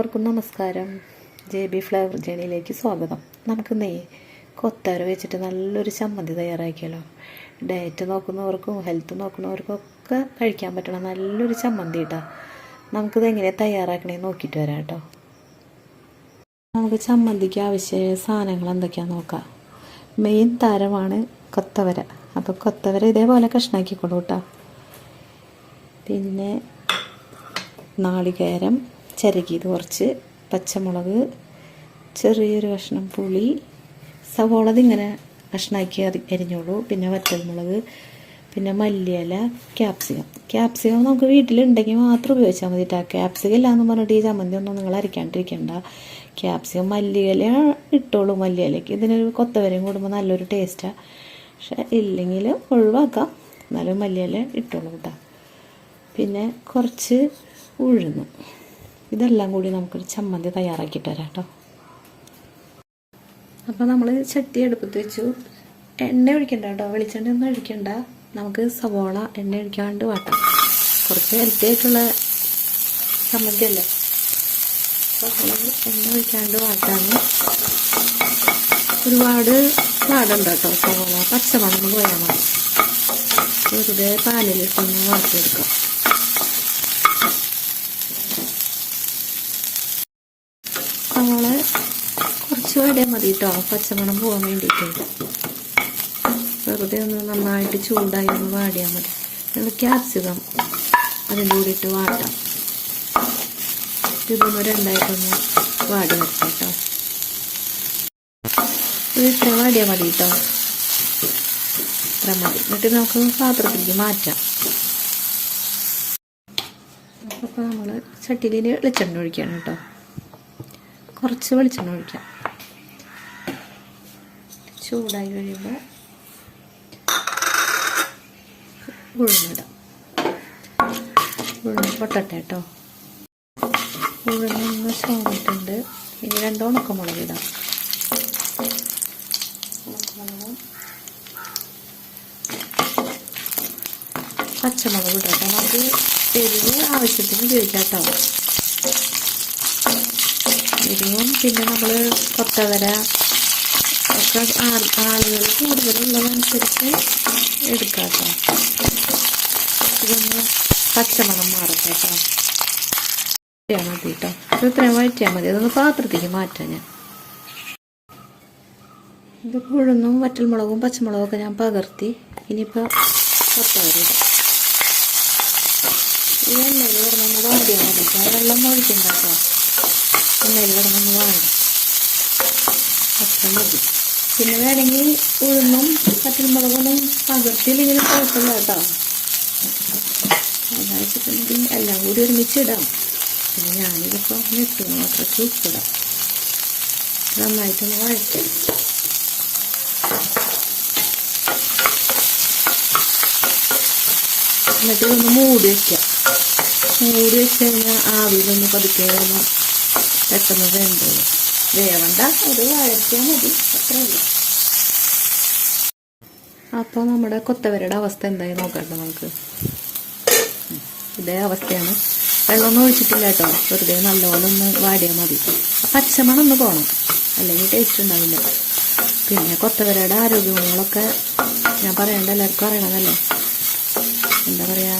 എല്ലാവർക്കും നമസ്കാരം. JB flavour ജേണിയിലേക്ക് സ്വാഗതം. നമുക്ക് കൊത്തവര വെച്ചിട്ട് നല്ലൊരു ചമ്മന്തി തയ്യാറാക്കിയാലോ. ഡയറ്റ് നോക്കുന്നവർക്കും ഹെൽത്ത് നോക്കുന്നവർക്കും ഒക്കെ കഴിക്കാൻ പറ്റണം നല്ലൊരു ചമ്മന്തി കേട്ടോ. നമുക്കിത് എങ്ങനെ തയ്യാറാക്കണേ നോക്കിയിട്ട് വരാം കേട്ടോ. നമുക്ക് ചമ്മന്തിക്ക് ആവശ്യമായ സാധനങ്ങൾ എന്തൊക്കെയാണെന്ന് നോക്കാം. മെയിൻ താരമാണ് കൊത്തവര. അപ്പോൾ കൊത്തവര ഇതേപോലെ കഷ്ണാക്കിക്കൊള്ളൂ കേട്ടോ. പിന്നെ നാളികേരം ചിരകിയത് കുറച്ച്, പച്ചമുളക്, ചെറിയൊരു കഷ്ണം പുളി, സവോള ഇതിങ്ങനെ കഷ്ണാക്കി അരിഞ്ഞോളൂ. പിന്നെ വറ്റൽമുളക്, പിന്നെ മല്ലിയില, ക്യാപ്സിക്കം നമുക്ക് വീട്ടിലുണ്ടെങ്കിൽ മാത്രം ഉപയോഗിച്ചാൽ മതി കേട്ടോ. ക്യാപ്സിക്കം ഇല്ലാന്ന് പറഞ്ഞിട്ട് ഈ ചമ്മന്തി ഒന്നും നിങ്ങൾ അരയ്ക്കാണ്ടിരിക്കണ്ട. ക്യാപ്സിക്കം മല്ലിയില ഇട്ടോളൂ. മല്ലിയിലയ്ക്ക് ഇതിനൊരു കൊത്തവരയും കൂടുമ്പോൾ നല്ലൊരു ടേസ്റ്റാണ്. പക്ഷെ ഇല്ലെങ്കിൽ ഒഴിവാക്കാം, എന്നാലും മല്ലിയില ഇട്ടോളൂ കേട്ടോ. പിന്നെ കുറച്ച് ഉഴുന്ന്, ഇതെല്ലാം കൂടി നമുക്കൊരു ചമ്മന്തി തയ്യാറാക്കിയിട്ട് വരാം കേട്ടോ. അപ്പോൾ നമ്മൾ ചട്ടി അടുപ്പത്ത് വെച്ചു. എണ്ണ ഒഴിക്കണ്ട കേട്ടോ, വെളിച്ചെണ്ണ ഒന്നും ഒഴിക്കണ്ട. നമുക്ക് സവോള എണ്ണ ഒഴിക്കാണ്ട് വാട്ടാം. കുറച്ച് ഹെൽത്തി ആയിട്ടുള്ള ചമ്മന്തി അല്ലേ, അപ്പോൾ എണ്ണ ഒഴിക്കാണ്ട് വാട്ടാണ്. ഒരുപാട് പാടുണ്ട് കേട്ടോ. സവോള പച്ചമണം പോയാൽ മതി. വെറുതെ പാലിലിട്ടൊന്ന് വാട്ടിയെടുക്കാം. സവോള കുറച്ച് വാടിയാൽ മതി കേട്ടോ, പച്ചമണം പോകാൻ വേണ്ടിയിട്ട്. വെറുതെ ഒന്ന് നന്നായിട്ട് ചൂടായി ഒന്ന് വാടിയാൽ മതി. നമ്മൾ ക്യാപ്സിക്കം അതിൻ്റെ കൂടി ഇട്ട് വാട്ടാം. ഇതൊന്ന് രണ്ടായിട്ടൊന്ന് വാടി വെക്കാം കേട്ടോ. ഇത് ഇത്ര വാടിയാൽ മതി കേട്ടോ, ഇത്ര മതി. എന്നിട്ട് നമുക്ക് പാത്രത്തിലേക്ക് മാറ്റാം. അപ്പോൾ നമ്മൾ ചട്ടിയിൽ വെളിച്ചെണ്ണ ഒഴിക്കണം കേട്ടോ. കുറച്ച് വെളിച്ചെണ്ണ ഒഴിക്കാം. ചൂടായി കഴിയുമ്പോൾ ഉഴുന്നിടാം. ഉഴുന്ന് പൊട്ടട്ടെ കേട്ടോ. ഉഴുന്നൊന്ന് ചോറിട്ടുണ്ട്. ഇനി 2 ഉണക്കമുളക് ഇടാം. ഉണക്കമുളകും പച്ചമുളക് ഇടാം. നമുക്ക് എരിവ് ആവശ്യത്തിന് ഉപയോഗിക്കാം കേട്ടോ. എരിവും പിന്നെ നമ്മൾ കൊത്തവര ഒക്കെ ആളുകൾ കൂടുതലുള്ളതനുസരിച്ച് എടുക്കാം കേട്ടോ. ഇതൊന്ന് പച്ചമണം മാറട്ടെ കേട്ടോ. മതി കേട്ടോ. ഇത് ഇത്രയും വഴറ്റിയാൽ മതി. അതൊന്ന് പാത്രത്തേക്ക് മാറ്റാം ഞാൻ. ഇത് ഉഴുന്നും വറ്റൽമുളകും പച്ചമുളകും ഒക്കെ ഞാൻ പകർത്തി. ഇനിയിപ്പോൾ കൊത്തവര ഇടാം. ഈ എണ്ണയിൽ കിടന്നൊന്ന് വാടിയാൽ മതി കേട്ടോ. വെള്ളം ഒഴിക്കണ്ട കേട്ടോ. എണ്ണയിൽ കിടന്നൊന്ന് വാടി അത്ര മതി. പിന്നെ വേണമെങ്കിൽ ഉഴുന്നും പച്ചമുളകൊന്നും പകർത്തിയില്ലെങ്കിലും കുഴപ്പമില്ല കേട്ടോ. അതാ വെച്ചിട്ടുണ്ടെങ്കിൽ എല്ലാം കൂടി ഒരുമിച്ചിടാം. പിന്നെ ഞാനിതിപ്പോൾ ഇട്ട് മാത്രം ഉപ്പിടാം. നന്നായിട്ടൊന്ന് വഴറ്റാം. എന്നിട്ട് ഇതൊന്ന് മൂടി വയ്ക്കാം. മൂടി വെച്ച് കഴിഞ്ഞാൽ ആവിയിലൊന്ന് പതുക്കെ ഒന്ന് പെട്ടെന്ന് വേണ്ടത് വേവണ്ട, അത് വഴറ്റിയാൽ മതി, അത്രയല്ല. അപ്പോൾ നമ്മുടെ കൊത്തവരയുടെ അവസ്ഥ എന്തായി നോക്കട്ടെ നമുക്ക്. ഇതേ അവസ്ഥയാണ്. വെള്ളമൊന്നും ഒഴിച്ചിട്ടില്ല കേട്ടോ. വെറുതെ നല്ലപോലെ ഒന്ന് വാടിയാൽ മതി. പച്ചമണം ഒന്ന് പോകണം, അല്ലെങ്കിൽ ടേസ്റ്റ് ഉണ്ടാവില്ല. പിന്നെ കൊത്തവരയുടെ ആരോഗ്യ ഗുണങ്ങളൊക്കെ ഞാൻ പറയേണ്ട, എല്ലാവർക്കും അറിയണതല്ലേ. എന്താ പറയുക,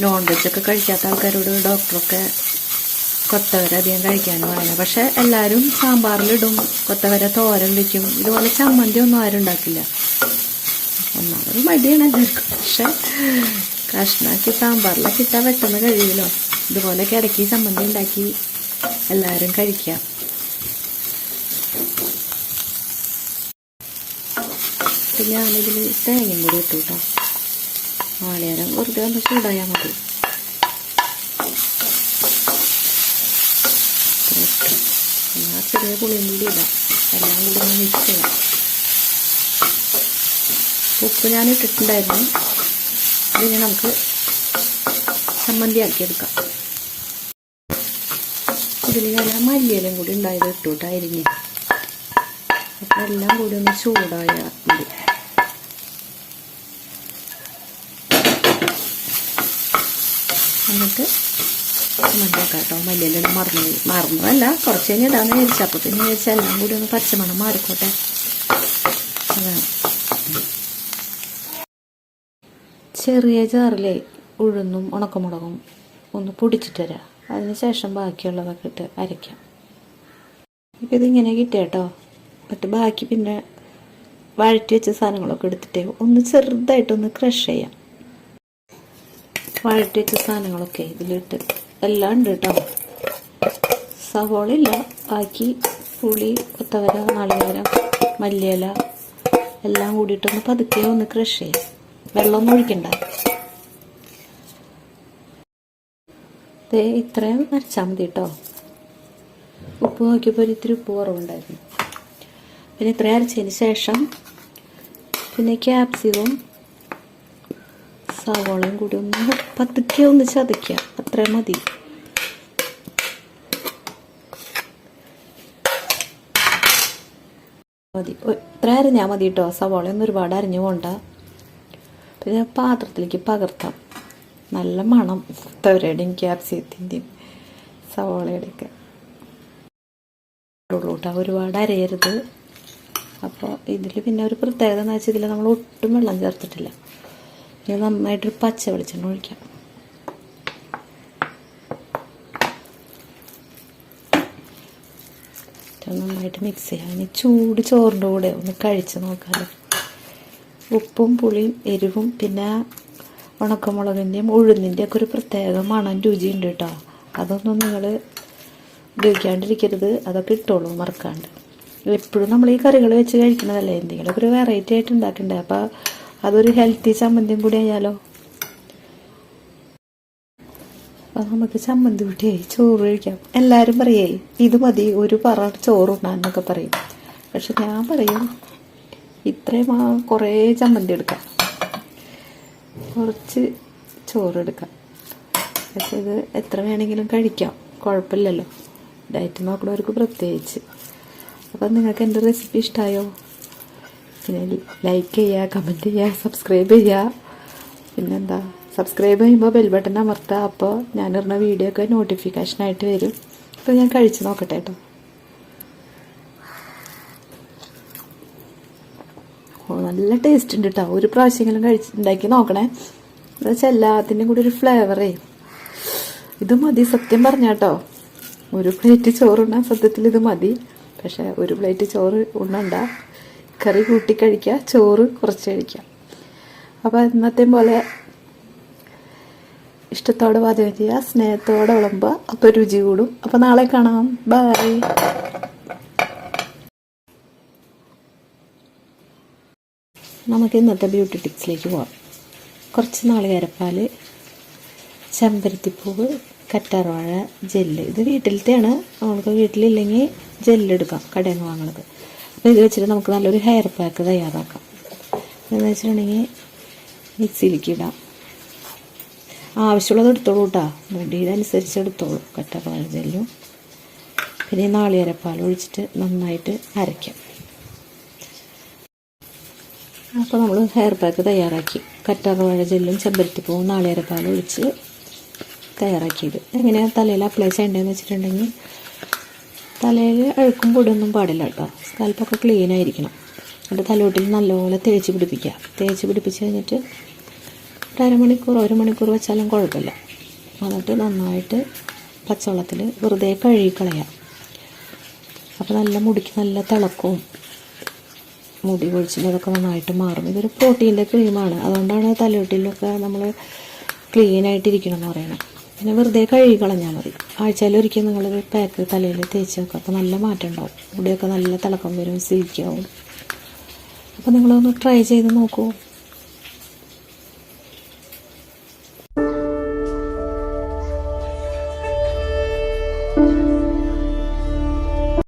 നോൺ വെജൊക്കെ കഴിക്കാത്ത ആൾക്കാരോട് ഡോക്ടറൊക്കെ കൊത്തവര അധികം കഴിക്കാനും പറയണം. പക്ഷെ എല്ലാവരും സാമ്പാറിലിടും, കൊത്തവര തോരൻ വയ്ക്കും. ഇതുപോലെ ചമ്മന്തി ഒന്നും ആരും ഉണ്ടാക്കില്ല. ഒന്നാമത് മടിയാണ് എല്ലാവർക്കും. പക്ഷെ കഷ്ണാക്കി സാമ്പാറിലൊക്കെ ഇട്ടാൽ പെട്ടെന്ന് കഴിയുമല്ലോ. ഇതുപോലെയൊക്കെ ഇടയ്ക്ക് ചമ്മന്തി ഉണ്ടാക്കി എല്ലാവരും കഴിക്കാം. പിന്നെ ഞാനിതിൽ തേങ്ങയും കൂടി ഇട്ടു കേട്ടോ. നാളികേരം വെറുതെ ഒന്ന് ചൂടായാൽ മതി. ചെറിയ പുളിയും കൂടി ഇടാം. എല്ലാം കൂടി ഒന്ന് മിക്സ് ചെയ്യാം. ഉപ്പ് ഞാൻ ഇട്ടിട്ടുണ്ടായിരുന്നു. ഇതിനെ നമുക്ക് ചമ്മന്തിയാക്കിയെടുക്കാം. ഇതിൽ ഞാൻ മല്ലിയിലും കൂടി ഉണ്ടായത് ഇട്ടുകൊണ്ട് അരിഞ്ഞ്. അപ്പോൾ എല്ലാം കൂടി ഒന്ന് ചൂടായാൽ മതി. എന്നിട്ട് ചമ്മന്തി ആക്കാം കേട്ടോ. മല്ലിയില മറന്നതല്ല, കുറച്ച് കഴിഞ്ഞ് ഇടാന്ന് വിചാരിച്ചു. അപ്പോൾ പിന്നെ വിചാരിച്ചാൽ എല്ലാം കൂടി ഒന്ന് പച്ചമണം മാറിക്കോട്ടെ. അതാണ്. ചെറിയ ജാറിലെ ഉഴുന്നും ഉണക്കമുളകും ഒന്ന് പൊടിച്ചിട്ട് തരാം. അതിന് ശേഷം ബാക്കിയുള്ളതൊക്കെ ഇട്ട് അരയ്ക്കാം. ഇപ്പം ഇതിങ്ങനെ കിട്ടിയാട്ടോ. എന്നിട്ട് ബാക്കി പിന്നെ വഴറ്റി വെച്ച സാധനങ്ങളൊക്കെ എടുത്തിട്ട് ഒന്ന് ചെറുതായിട്ടൊന്ന് ക്രഷ് ചെയ്യാം. വഴറ്റി വെച്ച സാധനങ്ങളൊക്കെ ഇതിലിട്ട് എല്ലാം ഉണ്ട് കേട്ടോ. സവോള ഇല്ല, ബാക്കി പുളി, കൊത്തവര, നാളികേരം, മല്ലിയില എല്ലാം കൂടിയിട്ടൊന്ന് പതുക്കെ ഒന്ന് ക്രഷ് ചെയ്യാം. വെള്ളമൊന്നും ഒഴിക്കണ്ട. ഇത്രയും അരച്ചാൽ മതി കേട്ടോ. ഉപ്പ് നോക്കിയപ്പോൾ ഇത്തിരി ഉപ്പ് കുറവുണ്ടായിരുന്നു. പിന്നെ ഇത്രയും അരച്ചതിന് ശേഷം പിന്നെ ക്യാപ്സിക്കും സവോളയും കൂടി ഒന്ന് പതുക്കെ ഒന്ന് ചതയ്ക്കുക. അത്രയും മതി. ഇത്ര അരിഞ്ഞാൽ മതി കേട്ടോ. സവോളയൊന്നും ഒരുപാട് അരിഞ്ഞു പോണ്ട. പിന്നെ പാത്രത്തിലേക്ക് പകർത്താം. നല്ല മണം തവരയുടെയും ക്യാപ്സിക്കത്തിൻ്റെയും സവോളയുടെയൊക്കെ ഉള്ളൂ കേട്ടോ. ഒരുപാട് അരയരുത്. അപ്പോൾ ഇതിൽ പിന്നെ ഒരു പ്രത്യേകത എന്ന് വെച്ചാൽ ഇതിൽ നമ്മൾ ഒട്ടും വെള്ളം ചേർത്തിട്ടില്ല. ഇനി നന്നായിട്ടൊരു പച്ച വെളിച്ചെണ്ണ ഒഴിക്കാം. നന്നായിട്ട് മിക്സ് ചെയ്യാം. ഇനി ചൂട് ചോറിൻ്റെ കൂടെ ഒന്ന് കഴിച്ച് നോക്കാമല്ലോ. ഉപ്പും പുളിയും എരിവും പിന്നെ ഉണക്കമുളകിൻ്റെയും ഉഴുന്നിൻ്റെയും ഒക്കെ ഒരു പ്രത്യേക മണം രുചിയുണ്ട് കേട്ടോ. അതൊന്നും നിങ്ങൾ ഉപയോഗിക്കാണ്ടിരിക്കരുത്. അതൊക്കെ ഇട്ടോളൂ മറക്കാണ്ട്. എപ്പോഴും നമ്മൾ ഈ കറികൾ വെച്ച് കഴിക്കുന്നതല്ലേ, എന്തെങ്കിലുമൊക്കെ ഒരു വെറൈറ്റി ആയിട്ട് ഉണ്ടാക്കണ്ടേ. അപ്പോൾ അതൊരു ഹെൽത്തി ചമ്മന്തിയും കൂടി ആയാലോ. അപ്പോൾ നമുക്ക് ചമ്മന്തി കൂട്ടിയേ ചോറ് കഴിക്കാം. എല്ലാവരും പറയേ ഇത് മതി ഒരു പറ ചോറുണ്ണാന്നൊക്കെ പറയും. പക്ഷെ ഞാൻ പറയും ഇത്രയും കുറേ ചമ്മന്തി എടുക്കാം, കുറച്ച് ചോറെടുക്കാം. പക്ഷെ ഇത് എത്ര വേണമെങ്കിലും കഴിക്കാം, കുഴപ്പമില്ലല്ലോ. ഡയറ്റ് നോക്കുന്നവർക്ക് പ്രത്യേകിച്ച്. അപ്പം നിങ്ങൾക്ക് എൻ്റെ റെസിപ്പി ഇഷ്ടമായോ? പിന്നെ ലൈക്ക് ചെയ്യുക, കമൻറ്റ് ചെയ്യുക, സബ്സ്ക്രൈബ് ചെയ്യുക. പിന്നെന്താ, സബ്സ്ക്രൈബ് ചെയ്യുമ്പോൾ ബെൽ ബട്ടൺ അമർത്തുക. അപ്പോൾ ഞാനിടുന്ന വീഡിയോ ഒക്കെ നോട്ടിഫിക്കേഷനായിട്ട് വരും. അപ്പോൾ ഞാൻ കഴിച്ച് നോക്കട്ടെ കേട്ടോ. നല്ല ടേസ്റ്റ് ഉണ്ട് കേട്ടോ. ഒരു പ്രാവശ്യമെങ്കിലും ഉണ്ടാക്കി നോക്കണേ. എന്താ വെച്ചാൽ എല്ലാത്തിൻ്റെയും കൂടി ഒരു ഫ്ലേവറേ. ഇത് മതി സത്യം പറഞ്ഞാട്ടോ. ഒരു പ്ലേറ്റ് ചോറുണ്ണാൻ സത്യത്തിൽ ഇത് മതി. പക്ഷേ ഒരു പ്ലേറ്റ് ചോറ് ഉണ്ണണ്ട, കറി കൂട്ടി കഴിക്കുക, ചോറ് കുറച്ച് കഴിക്കുക. അപ്പോൾ ഇന്നത്തെ പോലെ ഇഷ്ടത്തോടെ പാചകം ചെയ്യുക, സ്നേഹത്തോടെ വിളമ്പുക. അപ്പോൾ രുചി കൂടും. അപ്പോൾ നാളെ കാണാം. ബൈ. നമുക്ക് ഇന്നത്തെ ബ്യൂട്ടി ടിപ്സിലേക്ക് പോകാം. കുറച്ച് നാളികേരപ്പാൽ, ചെമ്പരത്തിപ്പൂവ്, കറ്റാർവാഴ ജെല്ല്. ഇത് വീട്ടിലത്തെയാണ്. നമുക്ക് വീട്ടിലില്ലെങ്കിൽ ജെല്ലെടുക്കാം, കടയിൽ നിന്ന് വാങ്ങുന്നത്. അപ്പോൾ ഇത് വെച്ചിട്ട് നമുക്ക് നല്ലൊരു ഹെയർ പാക്ക് തയ്യാറാക്കാം. എന്ന് വെച്ചിട്ടുണ്ടെങ്കിൽ മിക്സിയിലേക്ക് ഇടാം. ആവശ്യമുള്ളത് എടുത്തോളൂ കേട്ടോ. മുടിയുടെ അനുസരിച്ച് എടുത്തോളൂ. കറ്റാർവാഴ ജെല്ലും പിന്നെ നാളികേരപ്പാൽ ഒഴിച്ചിട്ട് നന്നായിട്ട് അരയ്ക്കാം. അപ്പോൾ നമ്മൾ ഹെയർ പാക്ക് തയ്യാറാക്കി. കറ്റാർവാഴ ജെല്ലും ചെമ്പരത്തിപ്പൂവും നാളികേരപ്പാലും ഒഴിച്ച് തയ്യാറാക്കിയത്. എങ്ങനെയാണ് തലയിൽ അപ്ലൈ ചെയ്യേണ്ടതെന്ന് വെച്ചിട്ടുണ്ടെങ്കിൽ തലയിൽ അഴുക്കും പൊടിയൊന്നും പാടില്ല കേട്ടോ. സ്കാൽപ്പൊക്കെ ക്ലീൻ ആയിരിക്കണം. എന്നിട്ട് തലോട്ടിൽ നല്ലപോലെ തേച്ച് പിടിപ്പിക്കുക. തേച്ച് പിടിപ്പിച്ച് കഴിഞ്ഞിട്ട് ഒരു മണിക്കൂർ വെച്ചാലും കുഴപ്പമില്ല. എന്നിട്ട് നന്നായിട്ട് പച്ചവെള്ളത്തിൽ വെറുതെ കഴുകിക്കളയാം. അപ്പോൾ നല്ല മുടിക്ക് നല്ല തിളക്കവും മുടി കൊഴിച്ചിലതൊക്കെ നന്നായിട്ട് മാറും. ഇതൊരു പ്രോട്ടീൻ്റെ ക്രീമാണ്. അതുകൊണ്ടാണ് തലയോട്ടിലൊക്കെ നമ്മൾ ക്ലീനായിട്ടിരിക്കണം എന്ന് പറയുന്നത്. പിന്നെ വെറുതെ കഴുകി കളഞ്ഞാൽ മതി. ആഴ്ചയിലൊരിക്കൽ നിങ്ങൾ പാക്ക് തലയിൽ തേച്ച് വെക്കുക. അപ്പോൾ നല്ല മാറ്റം ഉണ്ടാവും. മുടിയൊക്കെ നല്ല തിളക്കം വരും, സിൽക്കി ആവും. അപ്പോൾ നിങ്ങളൊന്ന് ട്രൈ ചെയ്ത് നോക്കൂ.